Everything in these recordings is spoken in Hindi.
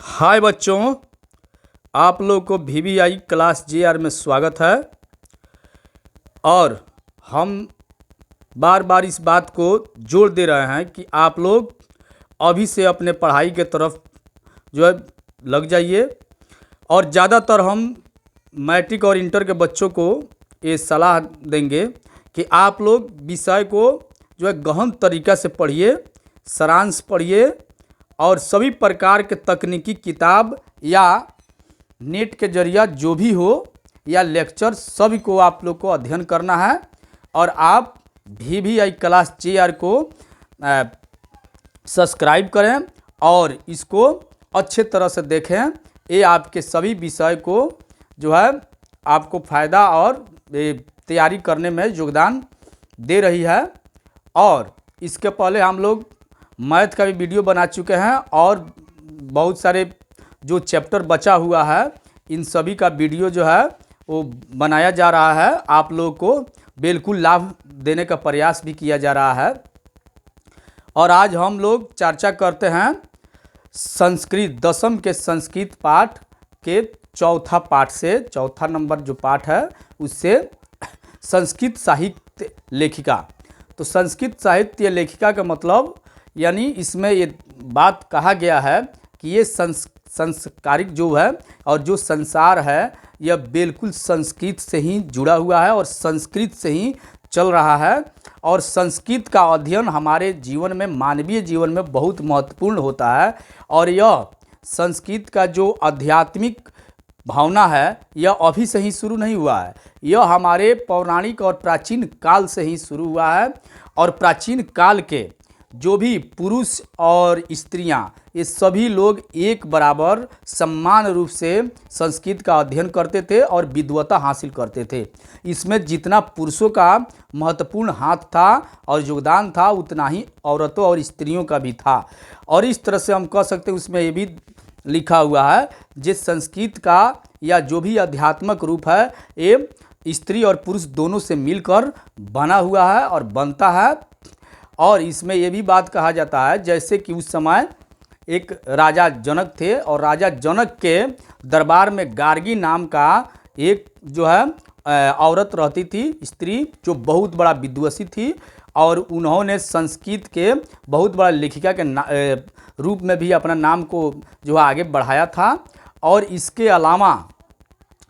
हाय बच्चों, आप लोग को VVI क्लास JR में स्वागत है। और हम बार बार इस बात को जोर दे रहे हैं कि आप लोग अभी से अपने पढ़ाई के तरफ जो है लग जाइए। और ज़्यादातर हम मैट्रिक और इंटर के बच्चों को ये सलाह देंगे कि आप लोग विषय को जो है गहन तरीक़ा से पढ़िए, सारांश पढ़िए और सभी प्रकार के तकनीकी किताब या नेट के जरिया जो भी हो या लेक्चर सभी को आप लोग को अध्ययन करना है। और आप VVI क्लास JR को सब्सक्राइब करें और इसको अच्छे तरह से देखें। ये आपके सभी विषय को जो है आपको फ़ायदा और तैयारी करने में योगदान दे रही है। और इसके पहले हम लोग मैथ का भी वीडियो बना चुके हैं और बहुत सारे जो चैप्टर बचा हुआ है इन सभी का वीडियो जो है वो बनाया जा रहा है। आप लोगों को बिल्कुल लाभ देने का प्रयास भी किया जा रहा है। और आज हम लोग चर्चा करते हैं संस्कृत दसम के संस्कृत पाठ के चौथा पाठ से, चौथा नंबर जो पाठ है उससे संस्कृत साहित्य लेखिका। तो संस्कृत साहित्य लेखिका का मतलब यानी इसमें ये बात कहा गया है कि ये संस्कारिक जो है और जो संसार है यह बिल्कुल संस्कृत से ही जुड़ा हुआ है और संस्कृत से ही चल रहा है। और संस्कृत का अध्ययन हमारे जीवन में, मानवीय जीवन में बहुत महत्वपूर्ण होता है। और यह संस्कृत का जो आध्यात्मिक भावना है यह अभी से ही शुरू नहीं हुआ है, यह हमारे पौराणिक और प्राचीन काल से ही शुरू हुआ है। और प्राचीन काल के जो भी पुरुष और स्त्रियां, ये सभी लोग एक बराबर समान रूप से संस्कृत का अध्ययन करते थे और विद्वता हासिल करते थे। इसमें जितना पुरुषों का महत्वपूर्ण हाथ था और योगदान था उतना ही औरतों और स्त्रियों का भी था। और इस तरह से हम कह सकते हैं उसमें ये भी लिखा हुआ है जिस संस्कृत का या जो भी आध्यात्मिक रूप है ये स्त्री और पुरुष दोनों से मिलकर बना हुआ है और बनता है। और इसमें ये भी बात कहा जाता है जैसे कि उस समय एक राजा जनक थे और राजा जनक के दरबार में गार्गी नाम का एक जो है औरत रहती थी, स्त्री, जो बहुत बड़ा विद्वांसी थी। और उन्होंने संस्कृत के बहुत बड़ा लेखिका के रूप में भी अपना नाम को जो है आगे बढ़ाया था। और इसके अलावा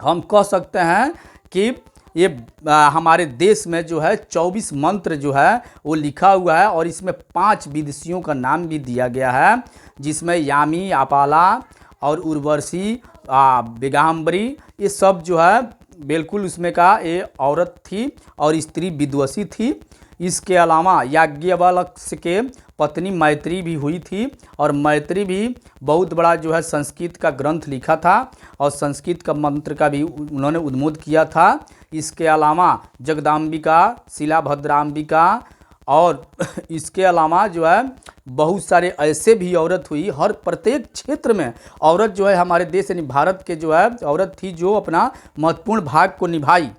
हम कह सकते हैं कि ये हमारे देश में जो है 24 मंत्र जो है वो लिखा हुआ है और इसमें 5 विदुषियों का नाम भी दिया गया है, जिसमें यामी, आपाला और उर्वशी, बेगाम्बरी, ये सब जो है बिल्कुल उसमें का ये औरत थी और स्त्री विदुषी थी। इसके अलावा याज्ञवल्क्य के पत्नी मैत्री भी हुई थी और मैत्री भी बहुत बड़ा जो है संस्कृत का ग्रंथ लिखा था और संस्कृत का मंत्र का भी उन्होंने उद्बोध किया था। इसके अलावा जगदाम्बिका, शिलाभद्राम्बिका और इसके अलावा जो है बहुत सारे ऐसे भी औरत हुई। हर प्रत्येक क्षेत्र में औरत जो है हमारे देश यानी भारत के जो है औरत थी जो अपना महत्वपूर्ण भाग को निभाई।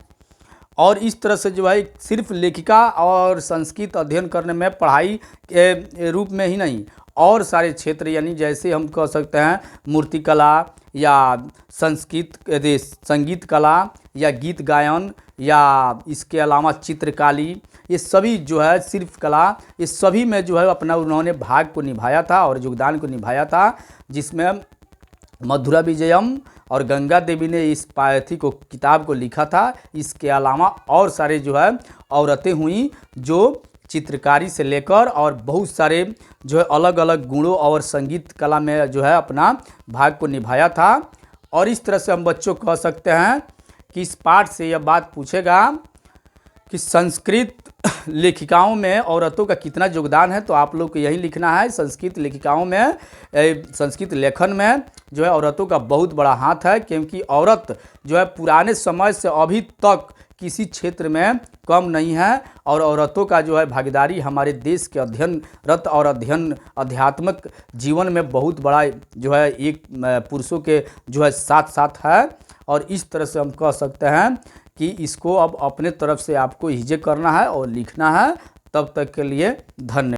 और इस तरह से जो है सिर्फ लेखिका और संस्कृत अध्ययन करने में पढ़ाई के रूप में ही नहीं, और सारे क्षेत्र यानी जैसे हम कह सकते हैं मूर्तिकला या संगीत कला या गीत गायन या इसके अलावा चित्रकारी, ये सभी जो है सिर्फ कला, ये सभी में जो है अपना उन्होंने भाग को निभाया था और योगदान को निभाया था। जिसमें मधुरा विजयम और गंगा देवी ने इस पायथी को किताब को लिखा था। इसके अलावा और सारे जो है औरतें हुई जो चित्रकारी से लेकर और बहुत सारे जो है अलग अलग गुणों और संगीत कला में जो है अपना भाग को निभाया था। और इस तरह से हम बच्चों को कह सकते हैं कि इस पाठ से यह बात पूछेगा कि संस्कृत लेखिकाओं में औरतों का कितना योगदान है, तो आप लोग को यही लिखना है। संस्कृत लेखिकाओं में, संस्कृत लेखन में जो है औरतों का बहुत बड़ा हाथ है, क्योंकि औरत जो है पुराने समय से अभी तक किसी क्षेत्र में कम नहीं है। और औरतों का जो है भागीदारी हमारे देश के अध्ययनरत और आध्यात्मिक जीवन में बहुत बड़ा जो है एक पुरुषों के जो है साथ साथ है। और इस तरह से हम कह सकते हैं कि इसको अब अपने तरफ से आपको हिजे करना है और लिखना है। तब तक के लिए धन्यवाद।